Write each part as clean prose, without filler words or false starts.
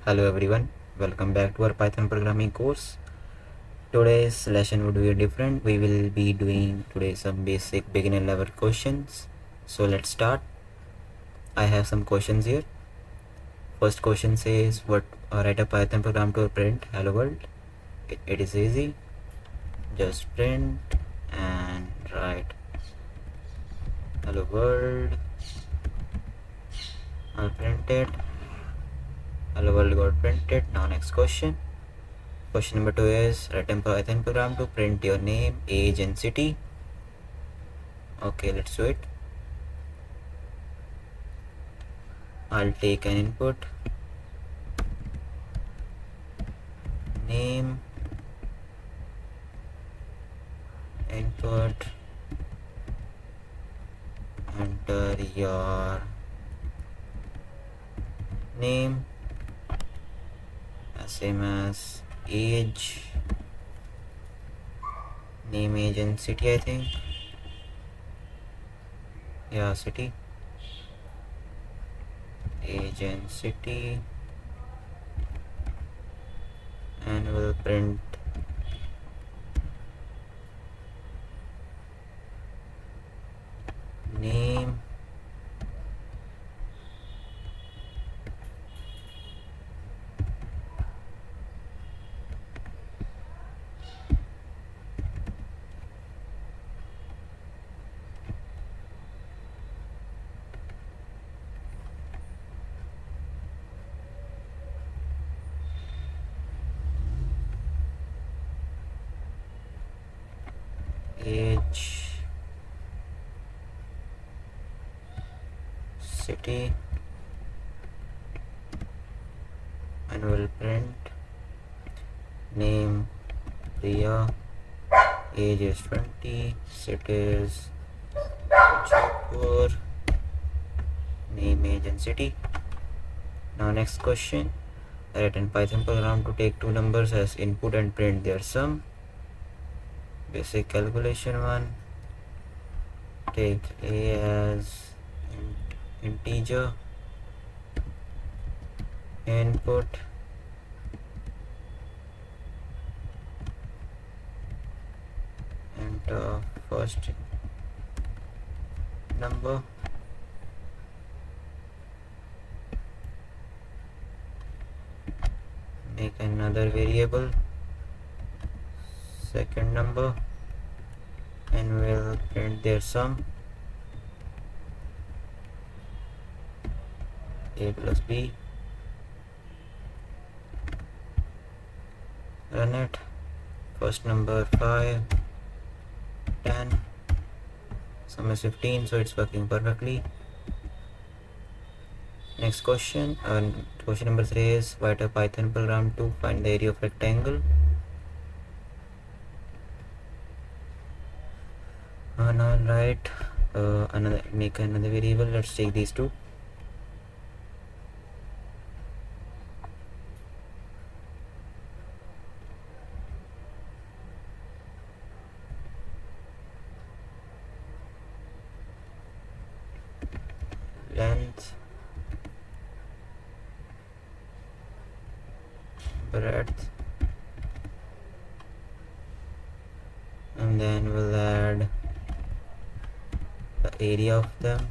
Hello everyone, welcome back to our Python programming course. Today's lesson would be different. We will be doing today some basic beginner level questions. So let's start. I have some questions here. First question says, write a Python program to print hello world. It is easy. Just print and write hello world. I'll print it. Hello world got printed. Now next question. Question number 2 is, write a Python program to print your name, age and city. Okay, let's do it. I'll take an input, name, input, enter your name, same as age, name, age and city, I think. Yeah, city, age and city, and we'll print name, age, city, and we'll print name Priya, age is 20, city is Jaipur, name, age and city. Now next question, write a Python program to take two numbers as input and print their sum. Basic calculation one, take a as integer, input, enter first number, make another variable, second number, and we'll print their sum, a plus b. Run it. First number 5, 10, sum is 15, so it's working perfectly. Next question, question number 3 is, write a Python program to find the area of rectangle. And I'll write make another variable. Let's take these two. Length, breadth, and then we'll add the area of them.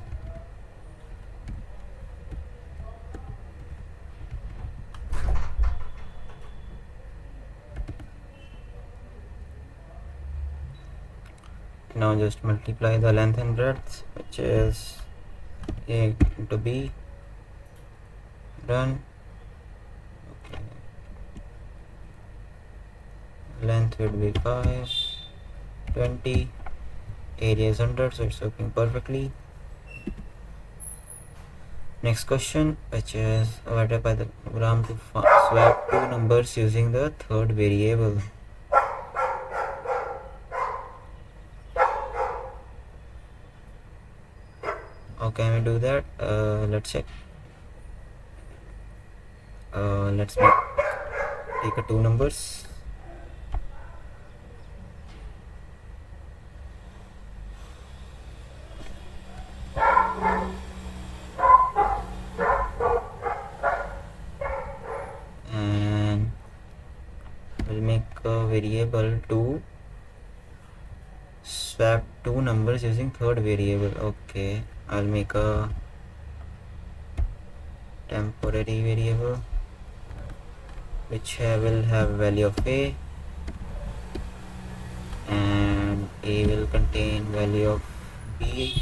Now just multiply the length and breadth, which is a into b. Run. Okay. Length would be 5, 20, area is 100, so it's working perfectly. Next question, which is, write a Python program to swap two numbers using the third variable. How can we do that? Let's check. Let's take a two numbers. variable to swap two numbers using third variable. Okay, I'll make a temporary variable which will have value of a, and a will contain value of b,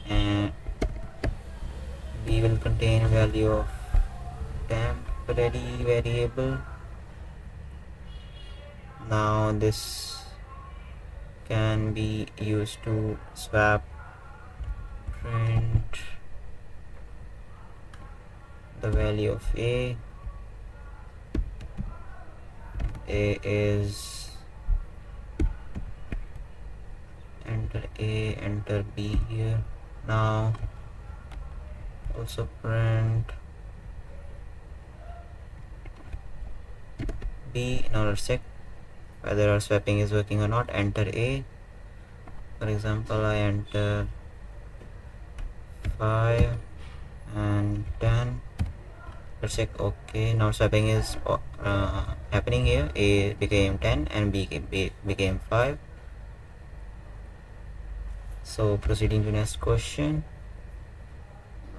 and b will contain value of temporary variable. Now this can be used to swap print the value of a is enter a, enter b here. Now also print b. Now let's check whether our swapping is working or not. Enter a, for example I enter 5 and 10. Let's check. Okay, now swapping is happening here. A became 10 and b became 5. So proceeding to next question.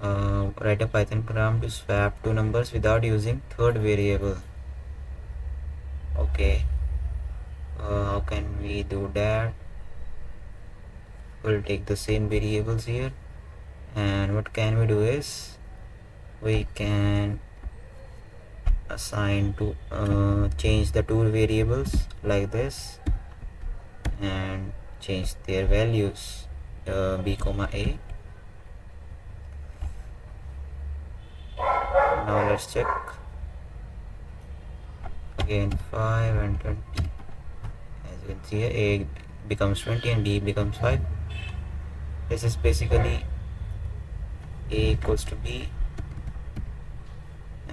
Write a Python program to swap two numbers without using third variable. Okay, how can we do that? We'll take the same variables here, and what can we do is we can assign to change the two variables like this and change their values, b comma a. Now let's check again. 5 and 20. As you can see here, a becomes 20 and b becomes 5. This is basically a equals to b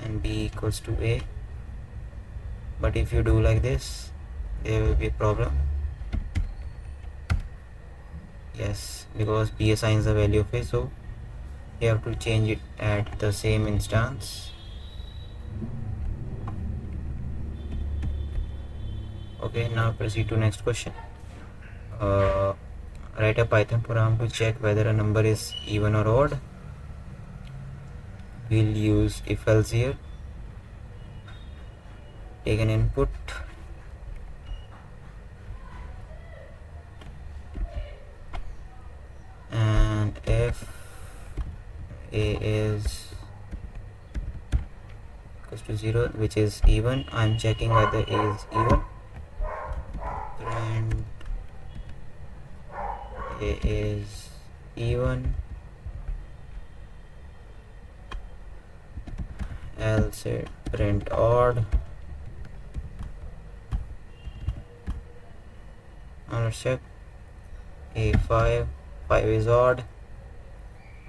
and b equals to a. But if you do like this, there will be a problem. Yes, because b assigns the value of a, so you have to change it at the same instance. Okay, now proceed to next question. Write a Python program to check whether a number is even or odd. We'll use if else here. Take an input and if a is equals to 0, which is even, I'm checking whether a is even. Print a is even, else print odd. Now let's check. A 5 is odd.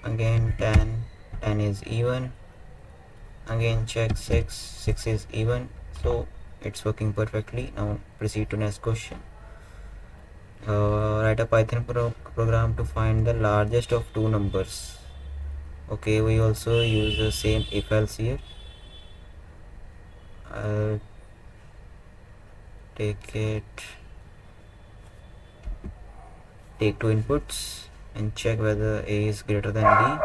Again 10 is even. Again check 6 is even. So it's working perfectly. Now proceed to next question. Write a Python program to find the largest of two numbers. Okay, we also use the same if else here. I'll take two inputs and check whether a is greater than b.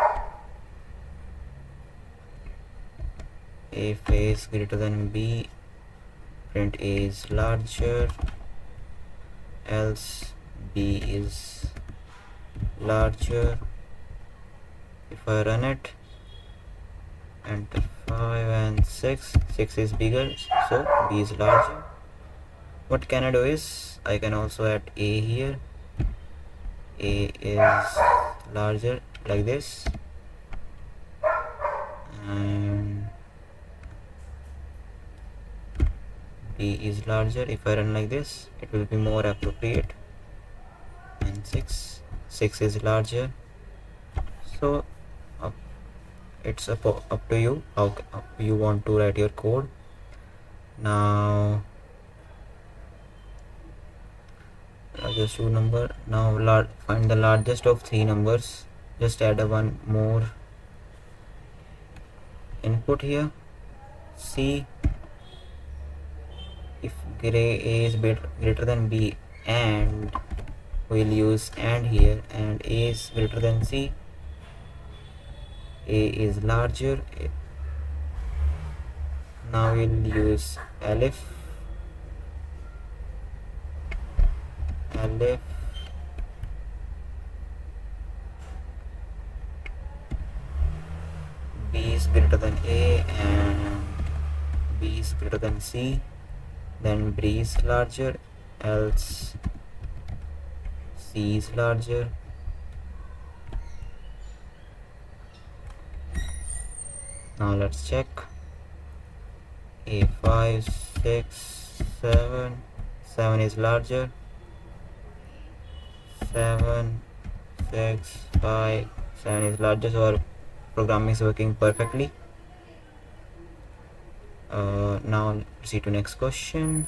If a is greater than b, print a is larger, else b is larger. If I run it, enter 5 and 6 is bigger, so b is larger. What can I do is I can also add a here. A is larger like this, and b is larger. If I run like this, it will be more appropriate. And 6 is larger. So it's up to you how you want to write your code. Now largest two number. Now find the largest of three numbers. Just add one more input here. C if A is greater than B, and we'll use and here, and A is greater than C, A is larger. Now we'll use elif B is greater than A and B is greater than C, then B is larger, else C is larger. Now let's check. A5, 6, 7. 7 is larger. 7, 6, 5. 7 is larger, so our program is working perfectly. Now proceed to next question.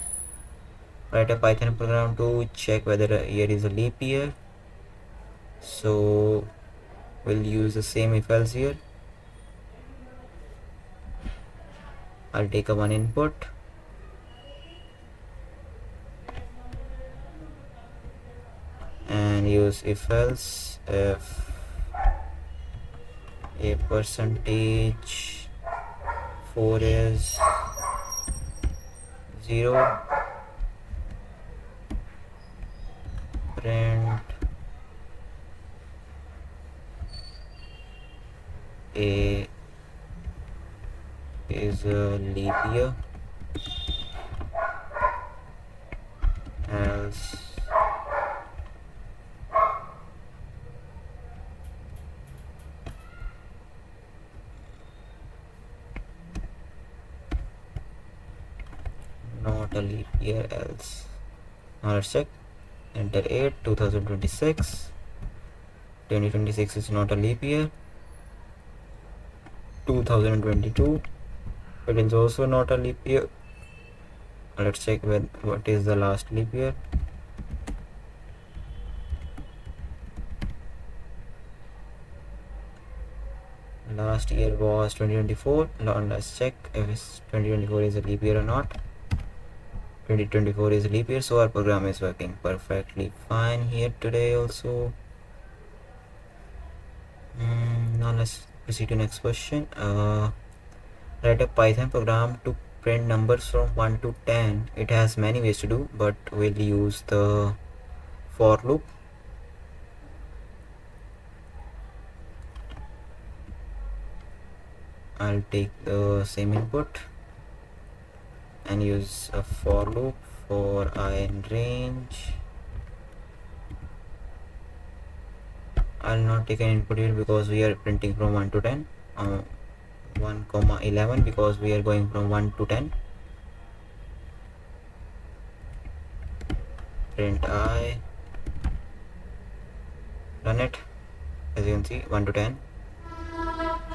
Write a Python program to check whether a year is a leap year. So we'll use the same if else here. I'll take a one input and use if else if a percentage 4 is 0, print a is a leap year, else not a leap year, else. Now let's check. Enter 8, 2026. 2026 is not a leap year. 2022, it is also not a leap year. Let's check what is the last leap year. Last year was 2024. Now let's check if 2024 is a leap year or not. 2024 is a leap year, so our program is working perfectly fine here today also. Now let's proceed to next question. Write a Python program to print numbers from 1 to 10. It has many ways to do, but we'll use the for loop. I'll take the same input and use a for loop for I in range. I'll not take an input here because we are printing from 1 to 10. 1 comma 11 because we are going from 1 to 10. Print I, run it. As you can see, 1 to 10.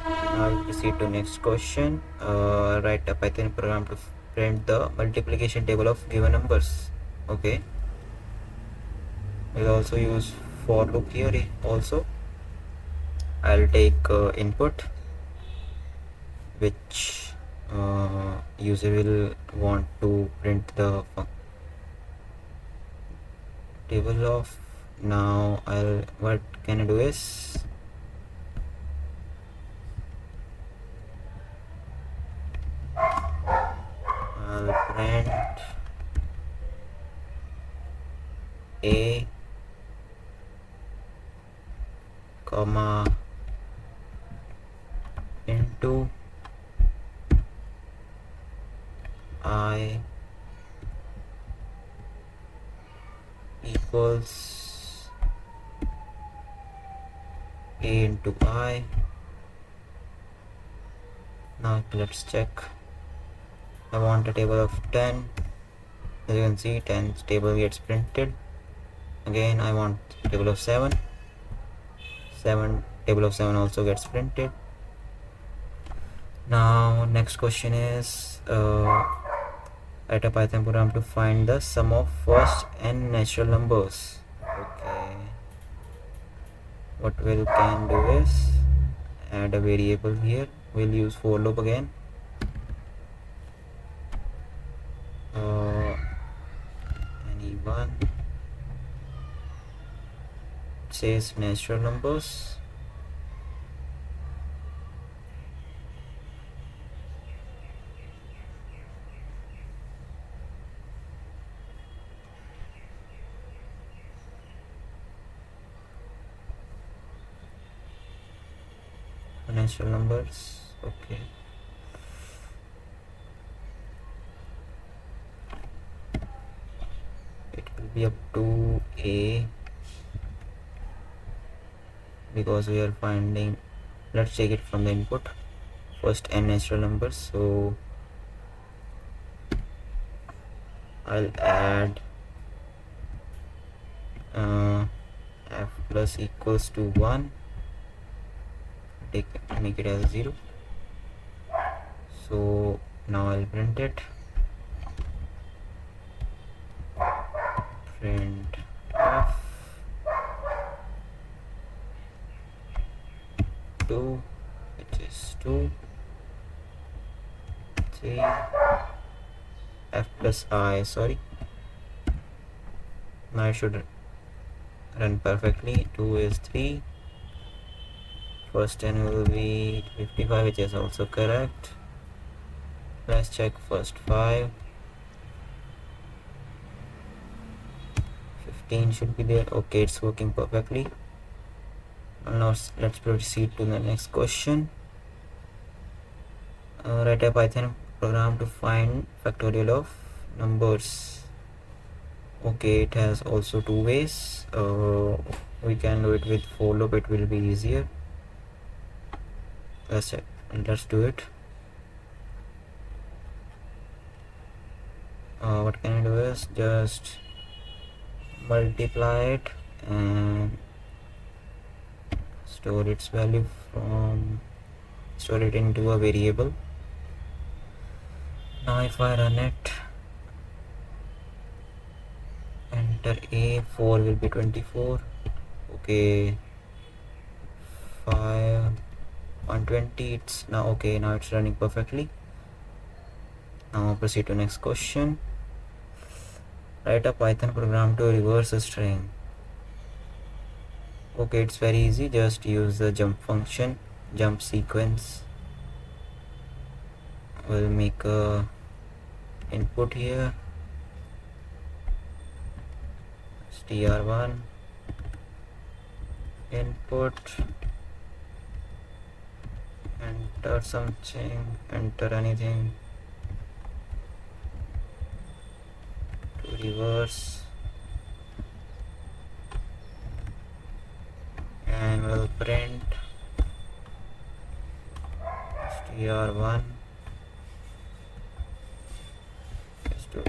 Now we proceed to next question. Write a Python program to print the multiplication table of given numbers. Okay, we'll also use for loop here also. I'll take input which user will want to print the table of. Now what can I do is I'll print a comma into I equals a into I. Now let's check. I want a table of 10. As you can see, 10 table gets printed. Again, I want table of 7. 7 table of 7 also gets printed. Now next question is write a Python program to find the sum of first n natural numbers. Okay, what we can do is add a variable here. We'll use for loop again. 1 says natural numbers. Natural numbers, okay. It will be up to A because we are finding, let's take it from the input first, n natural numbers. So I'll add f plus equals to 1, make it as 0. So now I'll print it, print f 2, which is 2, 3, f plus I, sorry, now it should run perfectly. 2 is 3, first 10 will be 55, which is also correct. Let's check first 5, 15 should be there. Okay, it's working perfectly. Now let's proceed to the next question. Write a Python program to find factorial of numbers. Okay, it has also two ways. We can do it with for loop, it will be easier. Let's do it. What can I do is just multiply it and store its value store it into a variable. Now if I run it, enter a, 4 will be 24. Okay, 5, 120, it's now okay. Now it's running perfectly. Now proceed to next question. Write a Python program to reverse a string. Okay, it's very easy. Just use the jump function, jump sequence. We'll make a input here, str1 input, enter something, enter anything to reverse, and we'll print str1 is 2.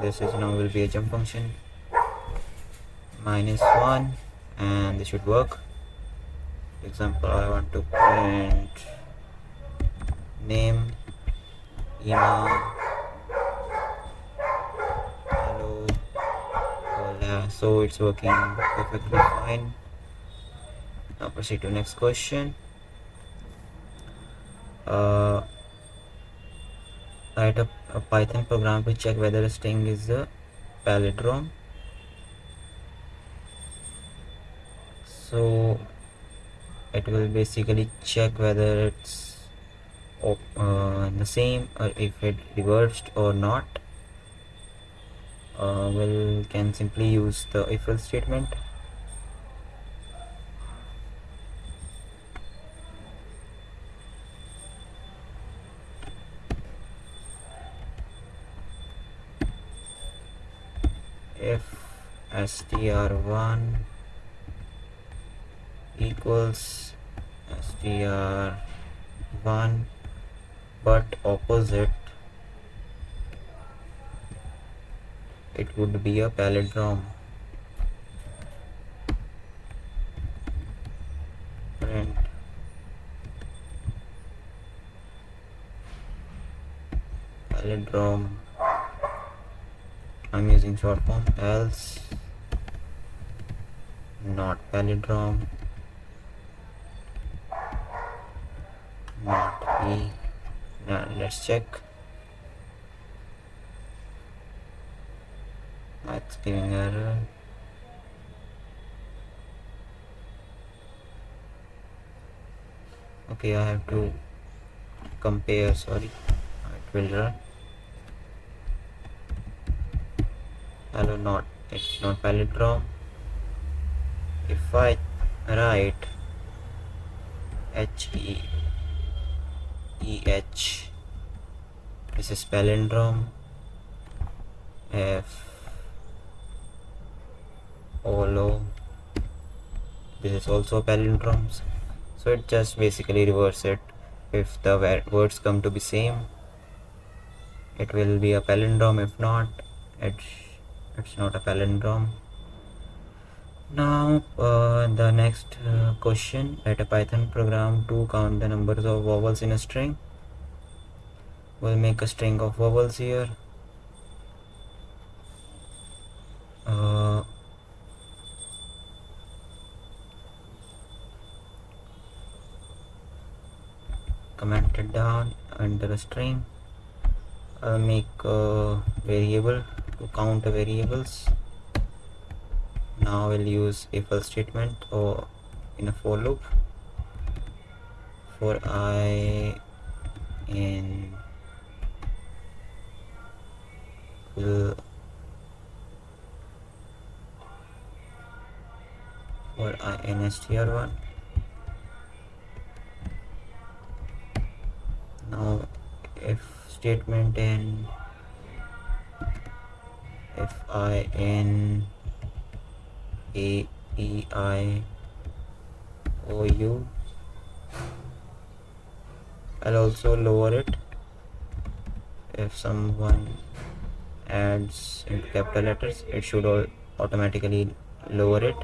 This is now will be a jump function, -1, and this should work. For example, I want to print name, email, hello, hola. So it's working perfectly fine. Now proceed to next question. Write a Python program to check whether a string is a palindrome. So it will basically check whether it's the same or if it reversed or not. We can simply use the if else statement. If str1 equals str1 but opposite, it would be a palindrome. Print palindrome, I'm using short form, else not palindrome, not e. Now let's check. I it's giving error. Okay, I have to compare, sorry, it will run. Hello, not, it's not palindrome. If I write HEEH, this is palindrome. F Olo, this is also palindromes. So it just basically reverse it. If the words come to be same, it will be a palindrome. If not, it's not a palindrome. Now the next question, write a Python program to count the numbers of vowels in a string. We'll make a string of vowels here. Comment it down under a string. I'll make a variable to count the variables. Now we'll use if else statement or in a for loop. For I in for I in str1. Now if statement in if I in a e I o u, I'll also lower it. If someone adds into capital letters, it should automatically lower it.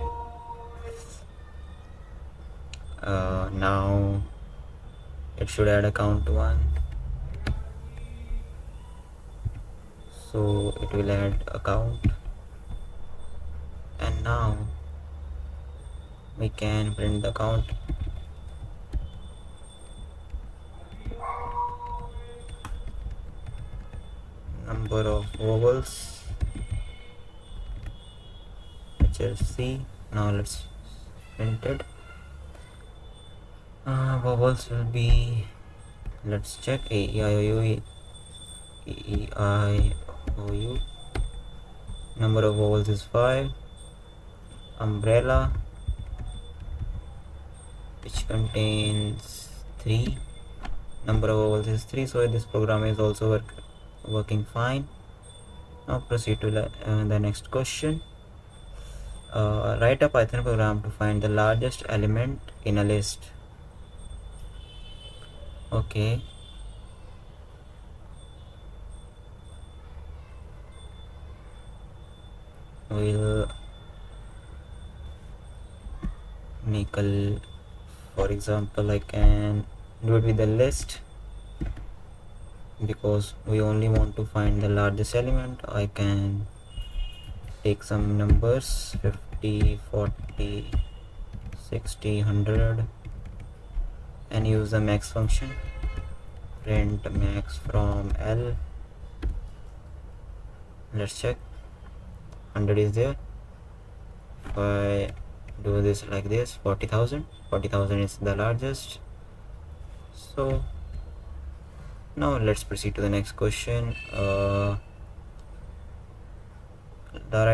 Now it should add a count 1, so it will add a count, and now we can print the count. Number of vowels, which is C. Now let's print it. Vowels will be, let's check, A, E, I, O, U, E, E, I, O, U. Number of vowels is 5. Umbrella, which contains 3. Number of vowels is 3, so this program is also working fine. Now proceed to the next question. Write a Python program to find the largest element in a list. Okay, we'll make for example, I can do it with the list because we only want to find the largest element. I can take some numbers, 50, 40, 60, 100, and use the max function. Print max from L. Let's check. 100 is there. If I do this like this, 40,000 is the largest. So now let's proceed to the next question. Write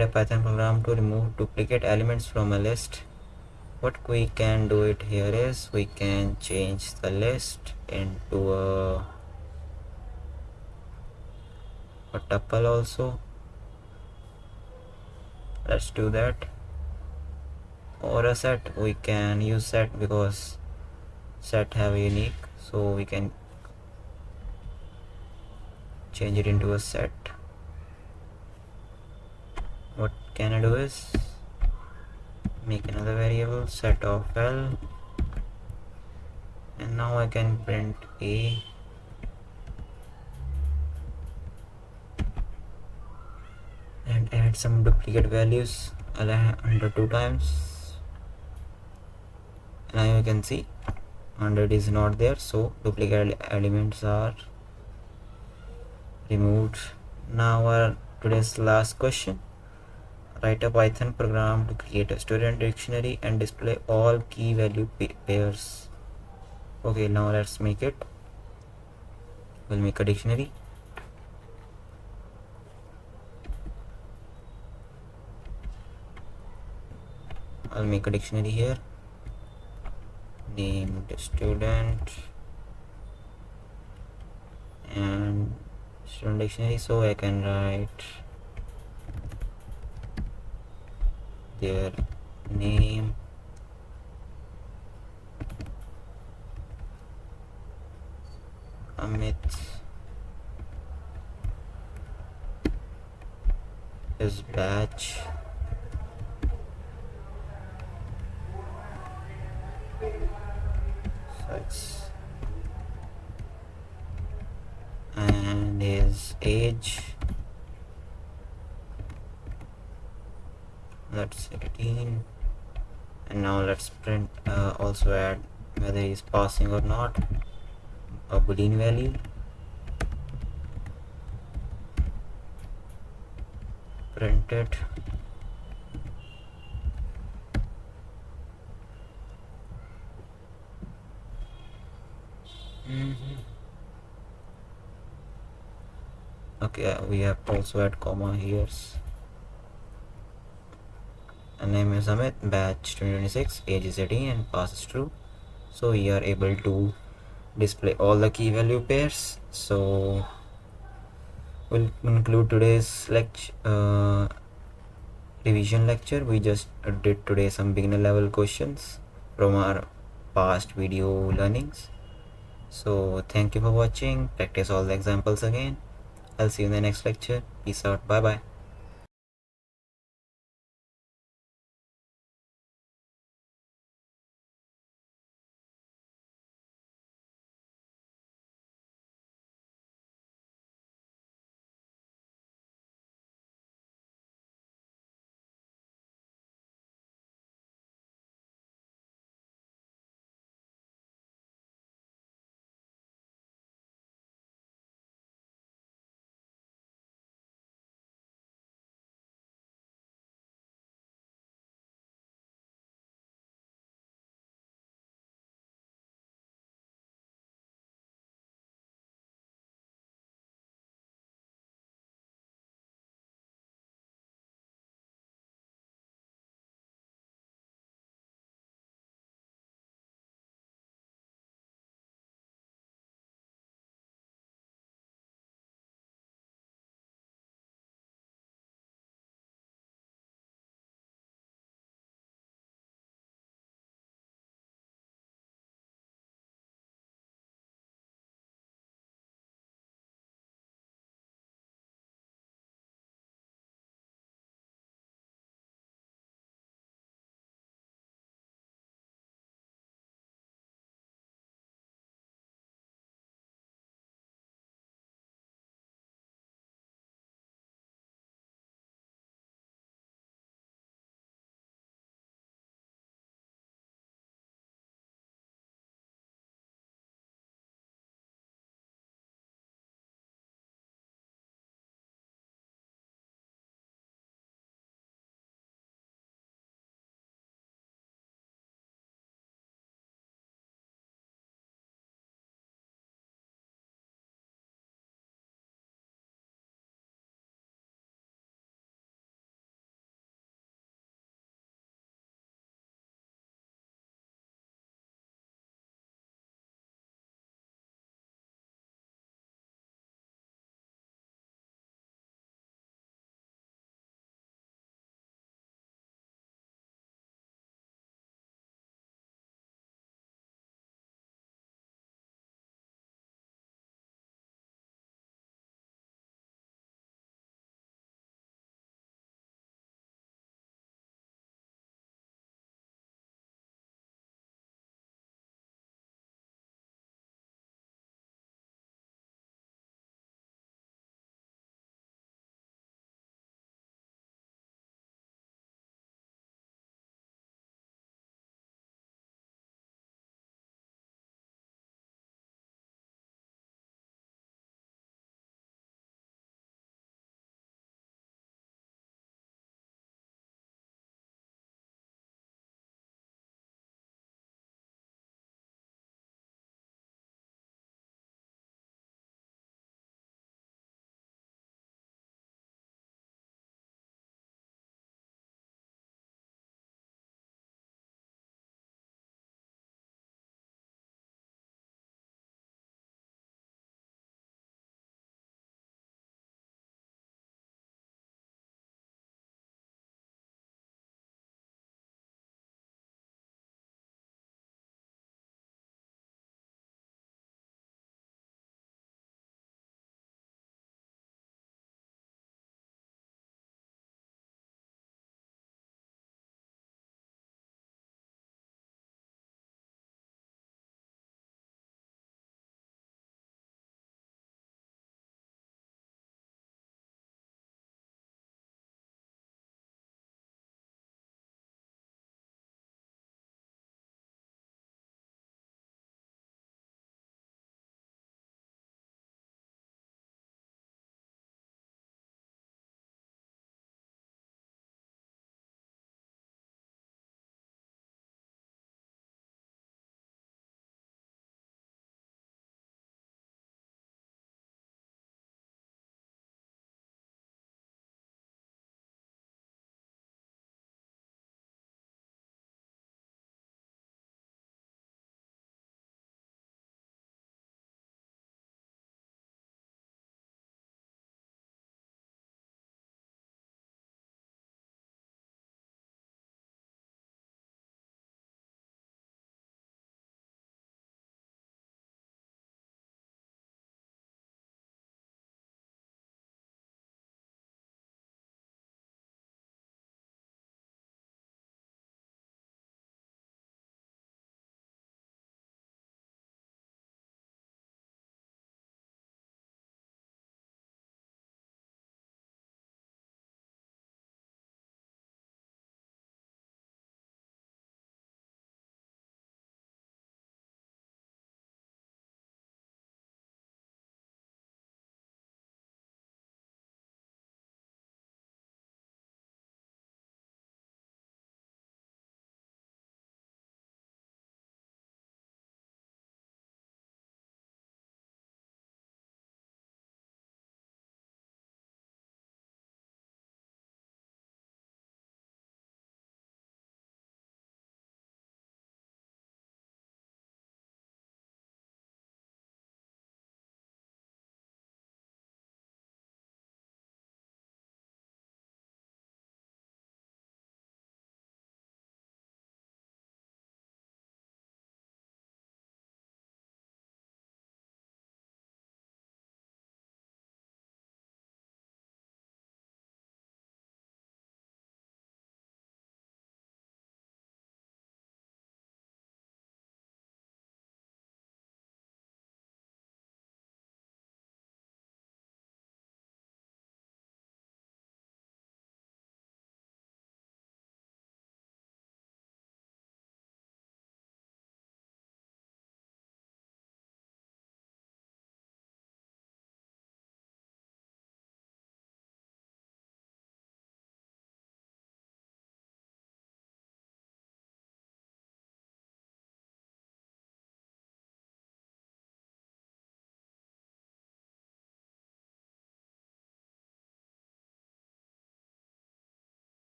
a Python program to remove duplicate elements from a list. What we can do it here is we can change the list into a tuple also. Let's do that. Or a set, we can use set because set have a unique, so we can change it into a set. What can I do is make another variable, set of L, and now I can print A and add some duplicate values under 2 times. Now you can see 100 is not there, so duplicate elements are removed. Now our today's last question. Write a Python program to create a student dictionary and display all key value pairs. Okay, now let's make it. We'll make a dictionary. I'll make a dictionary here. Name the student and student dictionary, so I can write their name, Amit, his batch, sex, and his age, let's say 18. And now let's print, also add whether he's passing or not, a boolean value. Print it. Okay, we have also add comma here. And name is Amit, batch 2026, age is 18, and pass is true. So we are able to display all the key value pairs. So we'll conclude today's revision lecture. We just did today some beginner level questions from our past video learnings. So thank you for watching. Practice all the examples again. I'll see you in the next lecture. Peace out. Bye bye.